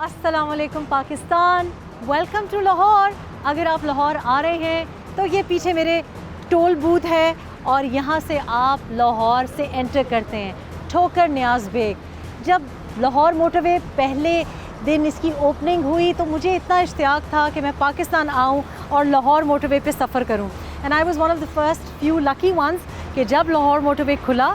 अस्सलाम वालेकुम Pakistan, welcome to Lahore. अगर आप लाहौर आ रहे हैं तो ये पीछे मेरे टोल बूथ है और यहाँ से आप लाहौर से एंटर करते हैं ठोकर न्याज बेग। जब लाहौर मोटरवे पहले दिन इसकी ओपनिंग हुई तो मुझे इतना इश्तियाक था कि मैं पाकिस्तान आऊँ और लाहौर मोटरवे पे सफ़र करूँ। And I was one of the first few lucky ones कि जब लाहौर मोटरवे खुला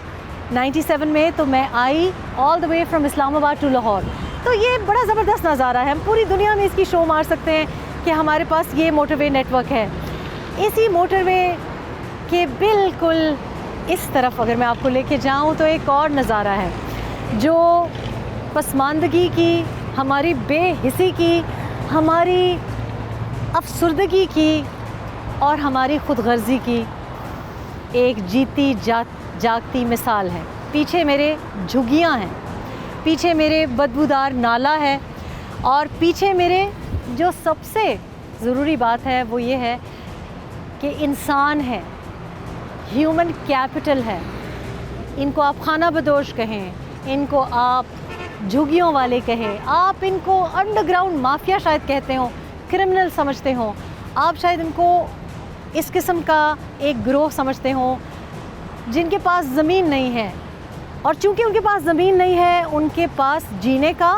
97 में तो मैं आई all the way from Islamabad to Lahore. तो ये बड़ा ज़बरदस्त नज़ारा है। हम पूरी दुनिया में इसकी शो मार सकते हैं कि हमारे पास ये मोटरवे नेटवर्क है। इसी मोटरवे के बिल्कुल इस तरफ अगर मैं आपको लेके जाऊं तो एक और नज़ारा है जो पसमानदगी की, हमारी बेहिसी की, हमारी अफसुर्दगी की और हमारी ख़ुदगर्ज़ी की एक जीती जागती मिसाल है। पीछे मेरे झुग्गियाँ हैं, पीछे मेरे बदबूदार नाला है और पीछे मेरे जो सबसे ज़रूरी बात है वो ये है कि इंसान है, ह्यूमन कैपिटल है। इनको आप खाना बदोश कहें, इनको आप झुग्गियों वाले कहें, आप इनको अंडरग्राउंड माफिया शायद कहते हो, क्रिमिनल समझते हो, आप शायद इनको इस किस्म का एक गिरोह समझते हो जिनके पास ज़मीन नहीं है। और चूँकि उनके पास ज़मीन नहीं है, उनके पास जीने का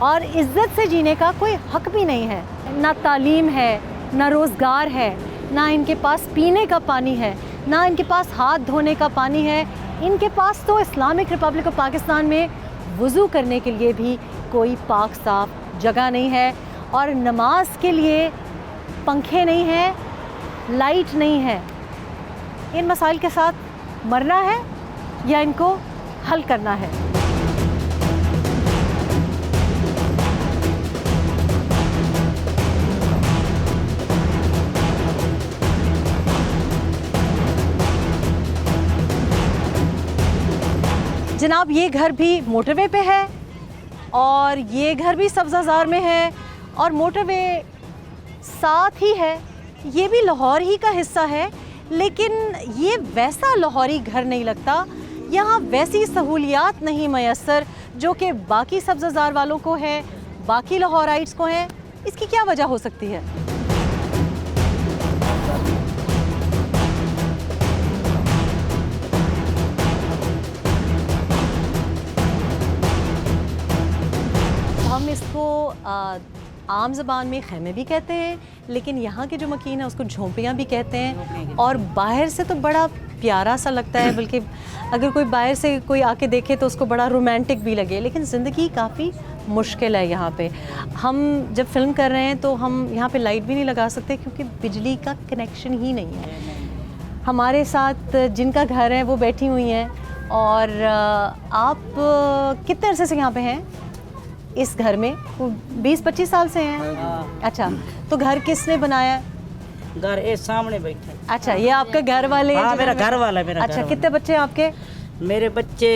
और इज़्ज़त से जीने का कोई हक़ भी नहीं है। ना तालीम है, ना रोज़गार है, ना इनके पास पीने का पानी है, ना इनके पास हाथ धोने का पानी है। इनके पास तो इस्लामिक रिपब्लिक ऑफ पाकिस्तान में वज़ू करने के लिए भी कोई पाक साफ़ जगह नहीं है और नमाज के लिए पंखे नहीं हैं, लाइट नहीं है। इन मसाइल के साथ मरना है या इनको हल करना है। जनाब ये घर भी मोटरवे पे है और ये घर भी सब्ज़ाज़ार में है और मोटरवे साथ ही है। ये भी लाहौर ही का हिस्सा है, लेकिन ये वैसा लाहौरी घर नहीं लगता। यहाँ वैसी सहूलियात नहीं मैसर जो कि बाकी सब्ज़ाज़ार वालों को है, बाकी लाहौराइट्स को है। इसकी क्या वजह हो सकती है? हम इसको आम ज़बान में ख़ैमे भी कहते हैं, लेकिन यहाँ के जो मकीन है उसको झोंपड़ियाँ भी कहते हैं। और बाहर से तो बड़ा प्यारा सा लगता है, बल्कि अगर कोई बाहर से कोई आके देखे तो उसको बड़ा रोमांटिक भी लगे, लेकिन ज़िंदगी काफ़ी मुश्किल है यहाँ पे। हम जब फिल्म कर रहे हैं तो हम यहाँ पे लाइट भी नहीं लगा सकते क्योंकि बिजली का कनेक्शन ही नहीं है। हमारे साथ जिनका घर है वो बैठी हुई हैं। और आप कितने अरसे से यहाँ पे हैं इस घर में? 20-25 साल से हैं? अच्छा, तो घर किसने बनाया? घर ये सामने बैठे। अच्छा, ये आपका घर वाले? हाँ, मेरा घर वाला है। मेरा अच्छा, कितने बच्चे हैं आपके? मेरे बच्चे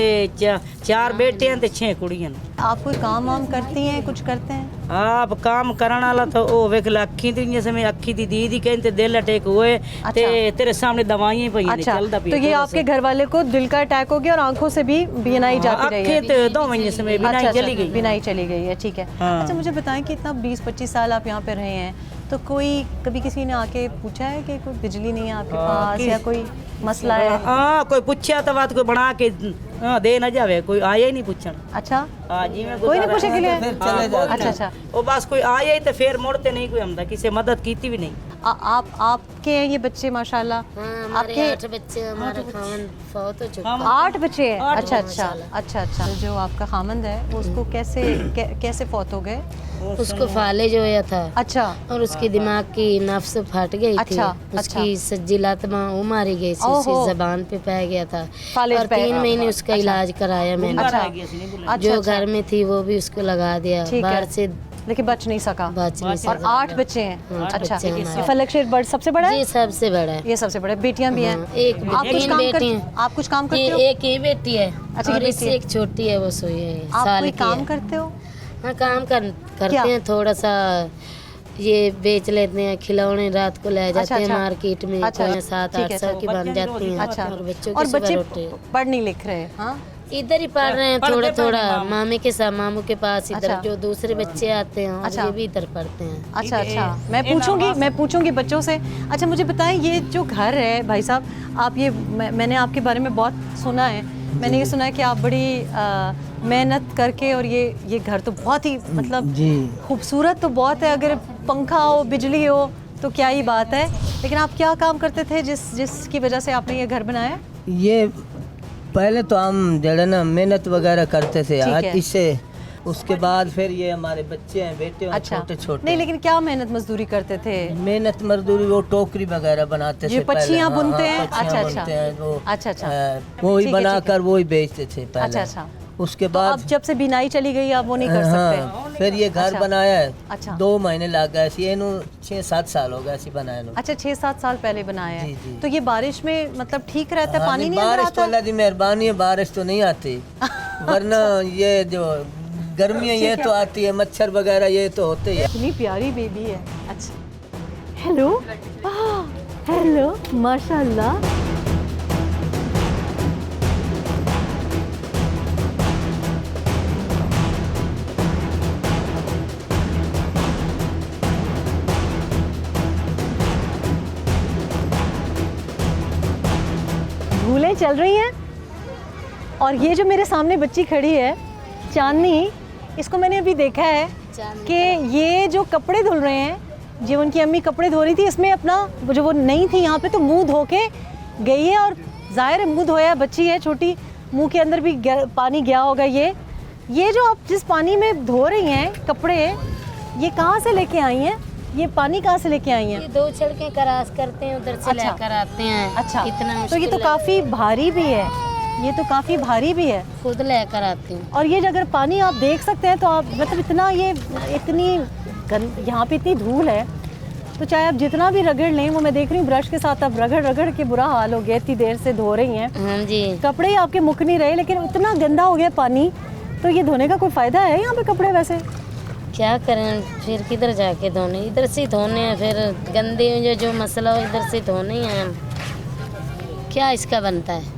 4 बेटे हैं तो 6 कुड़ियां। आप कोई काम वाम करती हैं, कुछ करते हैं? आप काम करने वाला तो ओ वेख ला अखी दी समय अखी दी दीदी कहते दिल अटैक हुए ते तेरे सामने दवाइयां पई नहीं चलदा पई। तो ये आपके घर वाले को दिल का अटैक हो गया और आंखों से भी बीनाई जाती रही है? अखी तो 2 महीने समय बीनाई चली गई। बीनाई चली गई है, ठीक है। अच्छा, मुझे बताएं कि इतना 20-25 साल आप यहाँ पे रहे हैं तो कोई कभी किसी ने आके पूछा है कि कोई बिजली नहीं है आपके पास या कोई मसला है? हाँ, कोई पूछा तो बात कोई बना के दे ना जावे, कोई आया ही नहीं पूछन। अच्छा, जी में कोई नहीं पूछे के लिए? अच्छा अच्छा, वो बस कोई आया ही तो फिर मुड़ते नहीं, कोई हमदा किसी मदद कीती भी नहीं। आपके हैं ये बच्चे माशाल्लाह? आपके 8 बच्चे, हमारा खामन फौत हो चुका। 8 बच्चे हैं? अच्छा अच्छा अच्छा अच्छा। जो आपका खामंद है वो उसको कैसे फौत हो गए? उसको फालिज होया था। अच्छा। और उसकी दिमाग की नफ्स फट गई थी। अच्छा, उसकी सज्जी लात वो मारी गई थी, उसकी जबान पे पै गया था और 3 महीने उसका इलाज कराया मैंने। अच्छा, जो घर में थी वो भी उसको लगा दिया, बाहर से लेकिन बच नहीं सका। और 8 बच्चे हैं? अच्छा, फलक शेर बर्ड सबसे बड़ा है? ये सबसे बड़ा है। ये सबसे बड़ा। बेटियां भी हैं? एक बेटी है। आप कुछ काम करते हो? एक ही बेटी है। और इससे एक छोटी है, वो सोई है। आप कोई काम करते हो? हाँ, काम करते हैं थोड़ा सा। ये बेच लेते हैं खिलौने, रात को ले जाते हैं मार्केट में। 7-8 सौ की बन जाती हैं। अच्छा, और बच्चों और की बच्चे पढ़ नहीं लिख रहे? हाँ, इधर ही पढ़ रहे हैं, पढ़ते थोड़ा पढ़ते थोड़ा मामू। मामे के साथ, मामू के पास इधर अच्छा। जो दूसरे बच्चे आते हैं और अच्छा। ये भी इधर पढ़ते हैं। अच्छा ये- अच्छा, ये- मैं ये पूछूंगी नामाज- मैं पूछूंगी बच्चों से। अच्छा मुझे बताएं, ये जो घर है भाई साहब, आप ये मैंने आपके बारे में बहुत सुना है। मैंने ये सुना है कि आप बड़ी मेहनत करके, और ये घर तो बहुत ही मतलब जी खूबसूरत तो बहुत है। अगर पंखा हो, बिजली हो तो क्या ही बात है। लेकिन आप क्या काम करते थे जिसकी वजह से आपने ये घर बनाया? ये पहले तो हम जरा ना मेहनत वगैरह करते थे ठीक आज है। इससे, उसके बाद फिर ये हमारे बच्चे हैं, बेटे हैं, अच्छा, छोटे छोटे। नहीं लेकिन क्या मेहनत मजदूरी करते थे? मेहनत मजदूरी, वो टोकरी वगैरह बनाते ये थे पहले। पच्छियाँ हाँ, बुनते हाँ, हैं? पच्छियाँ अच्छा, बुनते हैं, वो अच्छा, अच्छा। वही ठीक है, ठीक है। बनाकर वही बेचते थे पहले। अच्छा अच्छा, उसके तो बाद अब जब से बिनाई चली गई आप वो नहीं कर सकते? हाँ, फिर ये घर अच्छा। बनाया है। अच्छा। 2 महीने लग गए, ये 6-7 साल हो गए ऐसे बनाए नु। अच्छा 6-7 साल पहले बनाया जी, है। जी। तो ये बारिश में मतलब ठीक रहता है, हाँ, पानी नहीं अंदर बारिश तो आता? अल्लाह की मेहरबानी है, बारिश तो नहीं आती वरना ये जो गर्मी है ये तो आती है, मच्छर वगैरह ये तो होते ही है। इतनी प्यारी बेबी है। अच्छा हेलो, हेलो माशाल्लाह। धूलें चल रही हैं, और ये जो मेरे सामने बच्ची खड़ी है चांदनी, इसको मैंने अभी देखा है चांदनी। कि ये जो कपड़े धुल रहे हैं, जो उनकी अम्मी कपड़े धो रही थी, इसमें अपना जो वो नहीं थी यहाँ पे तो मुंह धो के गई है। और जाहिर है मुंह धोया, बच्ची है छोटी, मुंह के अंदर भी पानी गया होगा। ये जो आप जिस पानी में धो रही हैं कपड़े, ये कहाँ से लेके आई हैं? ये पानी कहाँ से लेके आई हैं? ये 2 सड़कें क्रॉस करते हैं, उधर से अच्छा। लेकर आते हैं। अच्छा, इतना तो ये तो मुश्किल है। काफ़ी भारी भी है, ये तो काफ़ी भारी भी है। खुद लेकर आते हैं। और ये अगर पानी आप देख सकते हैं तो आप मतलब इतना ये इतनी यहाँ पे इतनी धूल है, तो चाहे आप जितना भी रगड़ लें, वो मैं देख रही हूँ ब्रश के साथ आप रगड़ रगड़ के बुरा हाल हो गया, इतनी देर से धो रही हैं। हाँ जी, कपड़े ही आपके मुक नहीं रहे, लेकिन इतना गंदा हो गया पानी, तो ये धोने का कोई फ़ायदा है यहाँ पे कपड़े? वैसे क्या करें, फिर किधर जाके धोने, इधर से ही धोने हैं। फिर गंदे जो मसला हो इधर से धोने ही हैं। क्या इसका बनता है?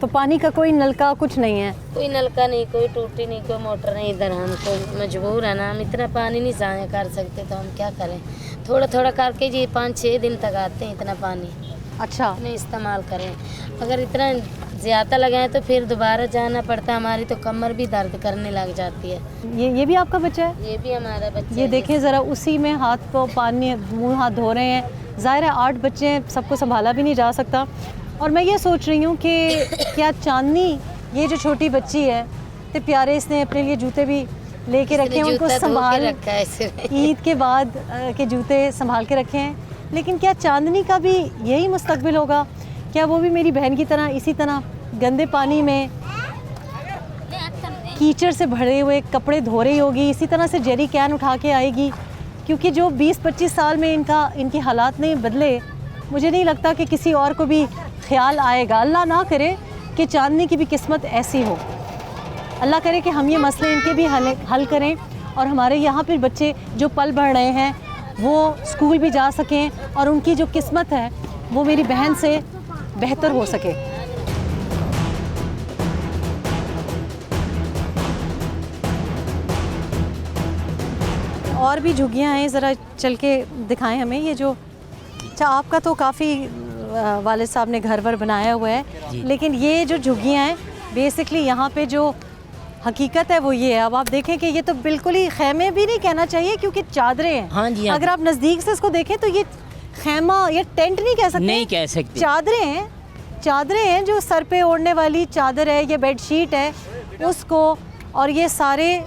तो पानी का कोई नलका कुछ नहीं है? कोई नलका नहीं, कोई टूटी नहीं, कोई मोटर नहीं। इधर हम तो मजबूर है ना, हम इतना पानी नहीं ज़ाया कर सकते, तो हम क्या करें। थोड़ा थोड़ा करके जी 5-6 दिन तक आते हैं इतना पानी, अच्छा, इतने इस्तेमाल करें। अगर इतना ज़्यादा लगाएं तो फिर दोबारा जाना पड़ता है, हमारी तो कमर भी दर्द करने लग जाती है। ये भी आपका बच्चा है? ये भी हमारा बच्चा ये है। देखें ज़रा, उसी में हाथ को पानी, मुंह हाथ धो रहे हैं। ज़ाहिर है 8 बच्चे हैं, सबको संभाला भी नहीं जा सकता। और मैं ये सोच रही हूँ कि क्या चांदनी, ये जो छोटी बच्ची है, तो प्यारे इसने अपने लिए जूते भी लेके रखे हैं, इसने उनको जूता धो के संभाल, रखा है इसमें। ईद के बाद के जूते संभाल के रखे हैं। लेकिन क्या चांदनी का भी यही मुस्तकबिल होगा? क्या वो भी मेरी बहन की तरह इसी तरह गंदे पानी में कीचड़ से भरे हुए कपड़े धो रही होगी, इसी तरह से जेरी कैन उठा के आएगी? क्योंकि जो 20-25 साल में इनके हालात नहीं बदले, मुझे नहीं लगता कि किसी और को भी ख्याल आएगा। अल्लाह ना करे कि चांदनी की भी किस्मत ऐसी हो। अल्लाह करे कि हम ये मसले इनके भी हल करें, और हमारे यहाँ पर बच्चे जो पल बढ़ रहे हैं वो स्कूल भी जा सकें, और उनकी जो किस्मत है वो मेरी बहन से बेहतर हो सके। और भी झुग्गियाँ हैं, ज़रा चल के दिखाएं हमें। ये जो, अच्छा आपका तो काफ़ी वालिद साहब ने घर वर बनाया हुआ है, लेकिन ये जो झुग्गियाँ हैं बेसिकली यहाँ पे जो हकीकत है वो ये है। अब आप देखें कि ये तो बिल्कुल ही खैमे भी नहीं कहना चाहिए, क्योंकि चादरें हैं। हाँ जी, हाँ अगर आप नज़दीक से इसको देखें तो ये खैमा, ये टेंट नहीं कह सकते, नहीं कह सकते, चादरें हैं। चादरें हैं जो सर पे ओढ़ने वाली चादर है, ये बेडशीट है उसको, और ये सारे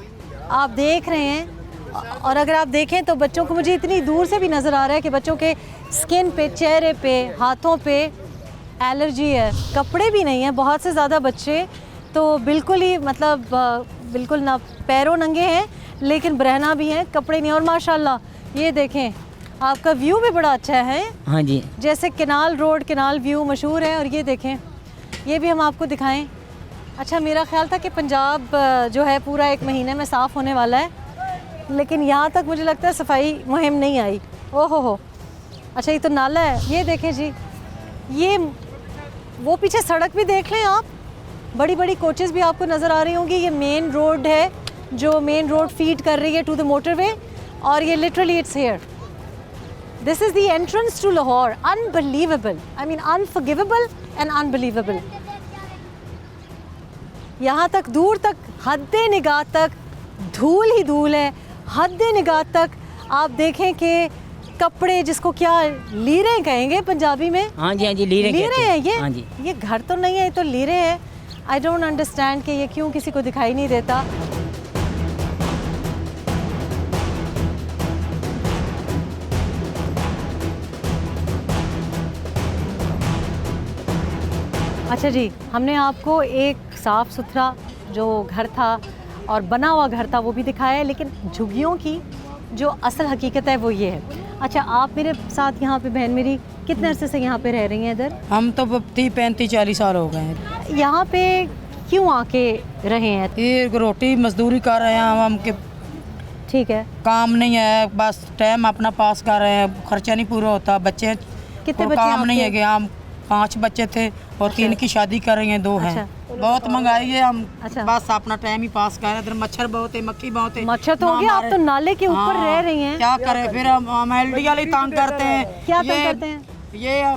आप देख रहे हैं। और अगर आप देखें तो बच्चों को, मुझे इतनी दूर से भी नज़र आ रहा है कि बच्चों के स्किन पे, चेहरे पे, हाथों पे एलर्जी है। कपड़े भी नहीं हैं, बहुत से ज़्यादा बच्चे तो बिल्कुल ही मतलब बिल्कुल ना, पैरों नंगे हैं लेकिन बरहना भी हैं, कपड़े नहीं। और माशाल्लाह ये देखें, आपका व्यू भी बड़ा अच्छा है। हाँ जी, जैसे कैनाल रोड, कैनाल व्यू मशहूर है। और ये देखें, ये भी हम आपको दिखाएं। अच्छा, मेरा ख्याल था कि पंजाब जो है पूरा 1 महीने में साफ़ होने वाला है, लेकिन यहाँ तक मुझे लगता है सफाई मुहिम नहीं आई। ओहो हो, अच्छा ये तो नाला है। ये देखें जी, ये वो पीछे सड़क भी देख लें आप, बड़ी बड़ी कोचेस भी आपको नज़र आ रही होंगी। ये मेन रोड है जो मेन रोड फीड कर रही है टू द मोटरवे, और ये literally it's here. This is the entrance to Lahore. Unbelievable, I mean unforgivable and unbelievable. यहाँ तक दूर तक हद्दे निगाह तक धूल ही धूल है। हद्दे निगाह तक आप देखें कि कपड़े, जिसको क्या लीरे कहेंगे पंजाबी में? हाँ जी, हाँ जी, लीरे कहते हैं ये। हाँ जी। ये घर तो नहीं है, ये तो लीरे है। आई डोंट अंडरस्टैंड कि ये क्यों किसी को दिखाई नहीं देता। अच्छा जी, हमने आपको एक साफ़ सुथरा जो घर था और बना हुआ घर था वो भी दिखाया है, लेकिन झुग्गियों की जो असल हकीकत है वो ये है। अच्छा, आप मेरे साथ यहाँ पे, बहन मेरी कितने अरसे से यहाँ पे रह रही हैं इधर? हम तो 30-35-40 साल हो गए हैं। यहाँ पे क्यों आके रहे हैं? ये रोटी मजदूरी कर रहे हैं हम के, ठीक है। काम नहीं है, बस टाइम अपना पास कर रहे हैं, खर्चा नहीं पूरा होता। बच्चे कितने को बच्चे काम नहीं आपके? है कि हम 5 बच्चे थे और 3 की शादी कर रहे हैं, 2 हैं। अच्छा। बहुत महंगाई है, हम अच्छा। बस अपना टाइम ही पास कर रहे हैं। इधर मच्छर बहुत है, मक्खी बहुत है। मच्छर तो हो गया, आप तो नाले के ऊपर रह रही हैं। क्या करें फिर, हम एलडी वाले तंग करते हैं। क्या तंग करते हैं? ये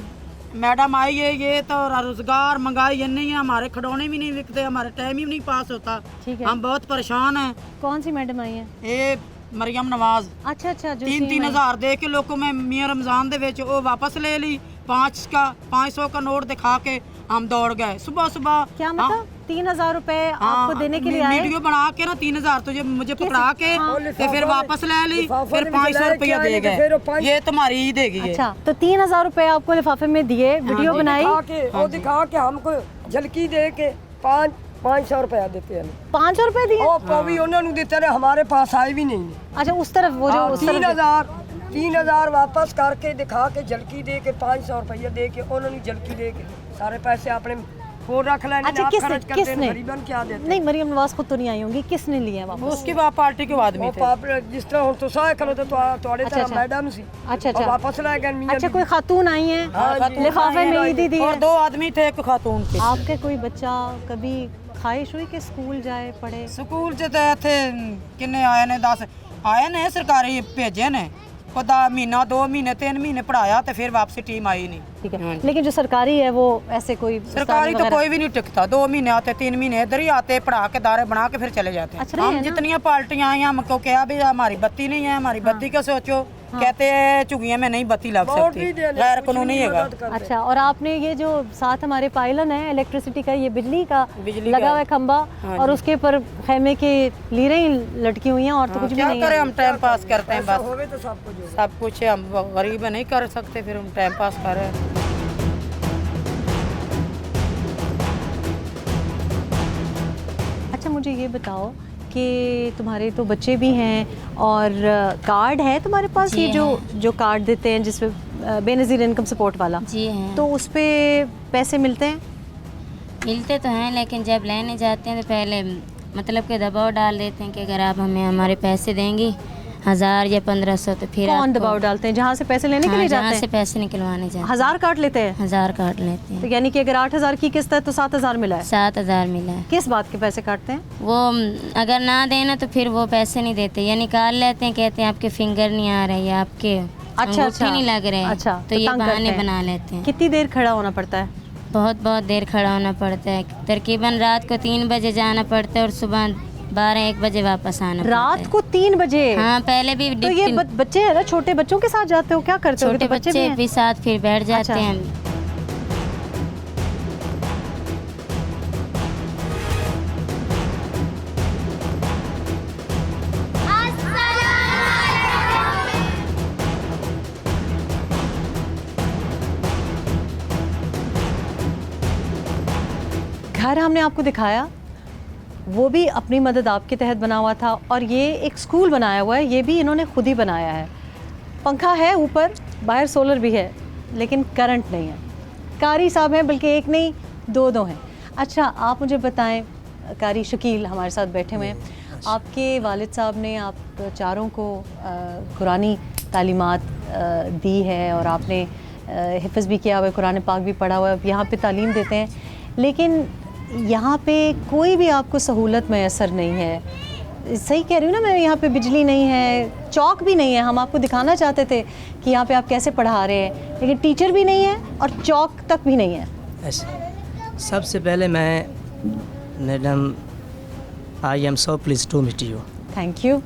मैडम आई है, ये तो रोजगार महंगाई ये नहीं है, हमारे खिलौने भी नहीं बिकते, हमारे टाइम ही नहीं पास होता। ठीक है। हम बहुत परेशान हैं। कौन सी मैडम आई है? ये मरियम नवाज अच्छा अच्छा, जो 3-3 हज़ार दे के लोगों में मियां रमजान दे विच वो वापस ले ली। 500 का नोट दिखा के हम दौड़ गए सुबह सुबह। क्या मतलब 3,000 रुपए आपको देने के लिए आए? वीडियो बना के ना 3,000 तुझे मुझे पकड़ा के तो फिर वापस ले ली, फिर 500 रुपया दे गए। ये तुम्हारी ही देगी। अच्छा, तो 3,000 रुपए आपको लिफाफे में दिए, वीडियो बनाई, वो दिखा के हमको झलकी दे के 500 रुपया देते हैं। 500 रुपए दिए? वो भी उन्होंने देते रहे, हमारे पास आए भी नहीं। अच्छा, उस तरफ वो जो उस तरफ 3,000 वापस करके दिखा के झलकी दे के 500 रुपया दे के उन्होंने झलकी दे के सारे पैसे अपने वो रख लेने। अच्छा, किसने? गरीबन क्या देते? नहीं, मरियम नवाज खुद तो नहीं आई होंगी, किसने लिए हैं वापस? उसके बाद पार्टी के आदमी थे। जिस तरह तो सहाय करो तो थोड़े अच्छा, तरह अच्छा। मैडम सी। अच्छा अच्छा, वापस ले गए मियां अच्छा, बीवी। कोई खातून आई हैं लिफाफे में ईदी दी और है? 2 आदमी थे, एक खातून थी। आपके कोई बच्चा कभी ख्वाहिश हुई कि स्कूल जाए, पढ़े? स्कूल च ते इत्थे किन्ने आए ने, 10 आए ने सरकारी भेजे ने, खुदा महीना 2 महीने 3 महीने पढ़ाया तो फिर वापसी टीम आई नहीं। ठीक है, लेकिन जो सरकारी है वो ऐसे कोई सरकारी तो कोई भी नहीं टिकता। 2 महीने आते, 3 महीने इधर ही आते, पढ़ा के दारे बना के फिर चले जाते हैं। अच्छा, है हम ना? जितनी पार्टियां आई हमको क्या भी हमारी बत्ती नहीं है, हमारी बत्ती का सोचो। कहते हैं झुग्गियों में नहीं बत्ती लग सकती, गैर कानूनी है। अच्छा, और आपने ये जो साथ हमारे पाइलन है इलेक्ट्रिसिटी का, ये बिजली का लगा हुआ है खंबा, और उसके ऊपर खेमे के लीरें ही लटकी हुई हैं, और तो कुछ भी क्या नहीं करें, है। हम टाइम पास करते हैं बस। होवे तो सब कुछ सब कुछ है, हम गरीब नहीं कर सकते, फिर हम टाइम पास कर रहे हैं। अच्छा, मुझे ये बताओ कि तुम्हारे तो बच्चे भी हैं और कार्ड है तुम्हारे पास, जी ये जो कार्ड देते हैं जिसमें बेनज़ीर इनकम सपोर्ट वाला, जी हैं। तो उस पे पैसे मिलते हैं? मिलते तो हैं, लेकिन जब लेने जाते हैं तो पहले मतलब के दबाव डाल देते हैं कि अगर आप हमें हमारे पैसे देंगी 1,000 या 1,500 तो फिर कौन आपको- दबाव डालते हैं? जहाँ से पैसे लेने के हाँ, लिए जहाँ जाते से हैं? पैसे निकलवाने जाते हैं 1,000 काट लेते हैं? 1,000 काट लेते तो हैं। यानी कि अगर 8,000 की किस्त है तो 7,000 मिला है। 7,000 मिला है। किस बात के पैसे काटते हैं? वो अगर ना देना तो फिर वो पैसे नहीं देते, या निकाल लेते हैं, कहते हैं आपके फिंगर नहीं आ रहे या आपके अंगूठे अच्छा। नहीं लग रहे। अच्छा, तो ये तंग करते बहाने हैं। बना लेते हैं। कितनी देर खड़ा होना पड़ता है? बहुत देर खड़ा होना पड़ता है, तकरीबन रात को 3 बजे जाना पड़ता है और सुबह 12-1 बजे वापस आना पड़ता रात है। को 3 बजे? हाँ, पहले भी तो ये बच्चे है ना, छोटे बच्चों के साथ जाते हो, क्या करते हो? छोटे तो बच्चे बच्चे भी भी साथ फिर बैठ जाते अच्छा। हैं। घर हमने आपको दिखाया, वो भी अपनी मदद आपके तहत बना हुआ था, और ये एक स्कूल बनाया हुआ है, ये भी इन्होंने खुद ही बनाया है। पंखा है ऊपर, बाहर सोलर भी है, लेकिन करंट नहीं है। कारी साहब हैं, बल्कि एक नहीं 2 हैं। अच्छा, आप मुझे बताएं, कारी शकील हमारे साथ बैठे हुए हैं, आपके वालिद साहब ने आप चारों को कुरानी तालीमात दी है, और आपने हिफ्ज़ भी किया हुआ है, कुरान पाक भी पढ़ा हुआ है, यहाँ पे तालीम देते हैं, लेकिन यहाँ पे कोई भी आपको सहूलत मैसर नहीं है। सही कह रही हूँ ना मैं? यहाँ पे बिजली नहीं है, चौक भी नहीं है। हम आपको दिखाना चाहते थे कि यहाँ पे आप कैसे पढ़ा रहे हैं, लेकिन टीचर भी नहीं है और चौक तक भी नहीं है। ऐसे सबसे पहले मैं madam I am so pleased to meet you. Thank you.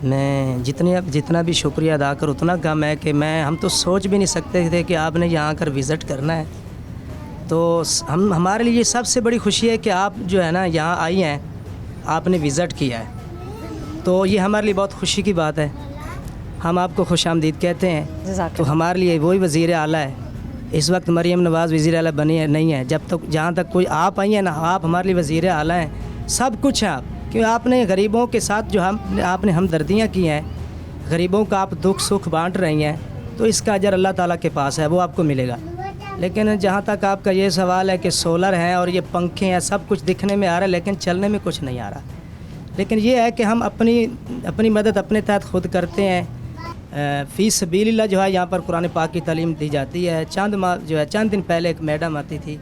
मैं जितना भी शुक्रिया अदा कर उतना कम है कि हम तो सोच भी नहीं सकते थे कि आपने यहाँ आकर विज़िट करना है। तो हमारे लिए सबसे बड़ी खुशी है कि आप जो है ना यहाँ आई हैं, आपने विज़िट किया है, तो ये हमारे लिए बहुत खुशी की बात है। हम आपको खुशामदीद कहते हैं। तो हमारे लिए वही वज़ीर आला है। इस वक्त मरीम नवाज़ वज़ीर आला बनी है नहीं है, जब तक जहाँ तक कोई आप आई हैं ना, आप हमारे लिए वज़ीर आला हैं, सब कुछ हैं आप। क्योंकि आपने गरीबों के साथ जो आपने हमदर्दियाँ की हैं, गरीबों का आप दुख सुख बांट रही हैं, तो इसका अजर अल्लाह ताला के पास है, वो आपको मिलेगा। लेकिन जहाँ तक आपका ये सवाल है कि सोलर हैं और ये पंखे हैं, सब कुछ दिखने में आ रहा है लेकिन चलने में कुछ नहीं आ रहा। लेकिन ये है कि हम अपनी मदद अपने तहत खुद करते हैं। फ़ी सबीलिल्लाह जो है यहाँ पर कुरान पाक की तालीम दी जाती है। चंद दिन पहले एक मैडम आती थी,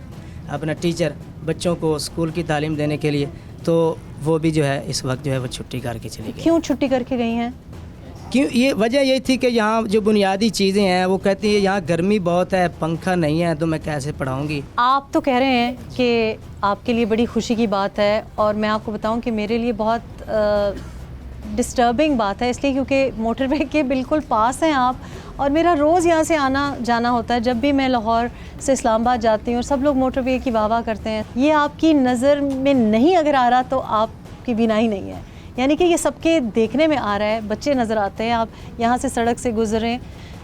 अपना टीचर, बच्चों को स्कूल की तालीम देने के लिए, तो वो भी जो है इस वक्त जो है वो छुट्टी करके चली गई। क्यों छुट्टी करके गई हैं? क्यों? ये वजह यही थी कि यहाँ जो बुनियादी चीज़ें हैं, वो कहती है यहाँ गर्मी बहुत है, पंखा नहीं है, तो मैं कैसे पढ़ाऊँगी। आप तो कह रहे हैं कि आपके लिए बड़ी खुशी की बात है, और मैं आपको बताऊं कि मेरे लिए बहुत डिस्टर्बिंग बात है, इसलिए क्योंकि मोटरवे के बिल्कुल पास हैं आप, और मेरा रोज़ यहाँ से आना जाना होता है। जब भी मैं लाहौर से इस्लामाबाद जाती हूँ और सब लोग मोटरवे की वाह वाह करते हैं। ये आपकी नज़र में नहीं अगर आ रहा तो आपकी बीनाई नहीं है, यानी कि ये सबके देखने में आ रहा है। बच्चे नज़र आते हैं, आप यहाँ से सड़क से गुजरें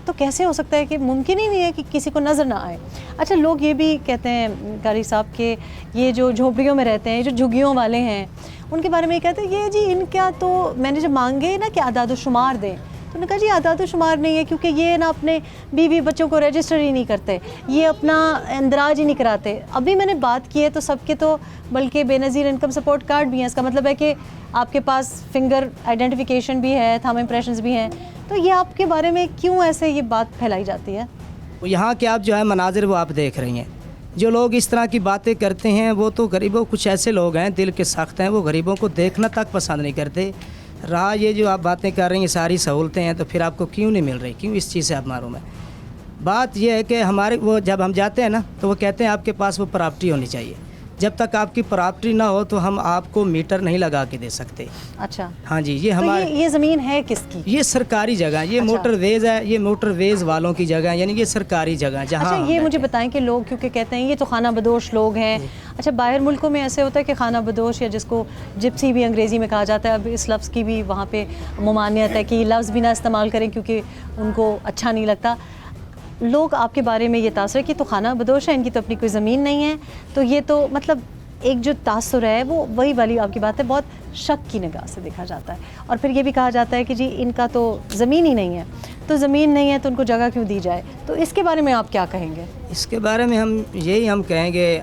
तो कैसे हो सकता है कि मुमकिन ही नहीं है कि किसी को नज़र ना आए। अच्छा, लोग ये भी कहते हैं कारी साहब के ये जो झोपड़ियों में रहते हैं, जो झुग्गियों वाले हैं, उनके बारे में ये कहते हैं ये जी इनका तो मैंने जब मांगे ना कि आदाद शुमार दें, तो उन्होंने कहा जी आदाद शुमार नहीं है, क्योंकि ये ना अपने बीवी बच्चों को रजिस्टर ही नहीं करते, ये अपना इंदराज ही नहीं कराते। अभी मैंने बात की है तो सबके तो बल्कि बेनज़ीर इनकम सपोर्ट कार्ड भी हैं। इसका मतलब है कि आपके पास फिंगर आइडेंटिफिकेशन भी है, थंब इम्प्रेशंस भी हैं। तो ये आपके बारे में क्यों ऐसे ये बात फैलाई जाती है? यहाँ के आप जो है मनाजिर वो आप देख रही हैं। जो लोग इस तरह की बातें करते हैं वो तो गरीबों, कुछ ऐसे लोग हैं दिल के सख्त हैं, वो गरीबों को देखना तक पसंद नहीं करते। रहा ये जो आप बातें कर रही हैं सारी सहूलतें हैं, तो फिर आपको क्यों नहीं मिल रही, क्यों इस चीज़ से आप मारूम है? बात यह है कि हमारे वो जब हम जाते हैं ना, तो वो कहते हैं आपके पास वो प्रॉपर्टी होनी चाहिए। जब तक आपकी प्रॉपर्टी ना हो तो हम आपको मीटर नहीं लगा के दे सकते। अच्छा, हाँ जी, ये तो हमारे ये ज़मीन है किसकी? ये सरकारी जगह, ये अच्छा। मोटरवेज है, ये मोटरवेज वालों की जगह है, यानी ये सरकारी जगह जहाँ। अच्छा, ये मुझे बताएं कि लोग क्योंकि कहते हैं ये तो खाना बदोश लोग हैं। अच्छा, बाहर मुल्कों में ऐसे होता है कि खाना बदोश, या जिसको जिप्सी भी अंग्रेज़ी में कहा जाता है, अब इस लफ्ज़ की भी वहाँ पे ममानियत है कि ये लफ्ज़ भी ना इस्तेमाल करें क्योंकि उनको अच्छा नहीं लगता। लोग आपके बारे में ये तासुर है कि तो खाना बदोश है, इनकी तो अपनी कोई ज़मीन नहीं है, तो ये तो मतलब एक जो तासुर है वो वही वाली आपकी बात है, बहुत शक की निगाह से देखा जाता है। और फिर ये भी कहा जाता है कि जी इनका तो ज़मीन ही नहीं है, तो ज़मीन नहीं है तो उनको जगह क्यों दी जाए? तो इसके बारे में आप क्या कहेंगे? इसके बारे में हम कहेंगे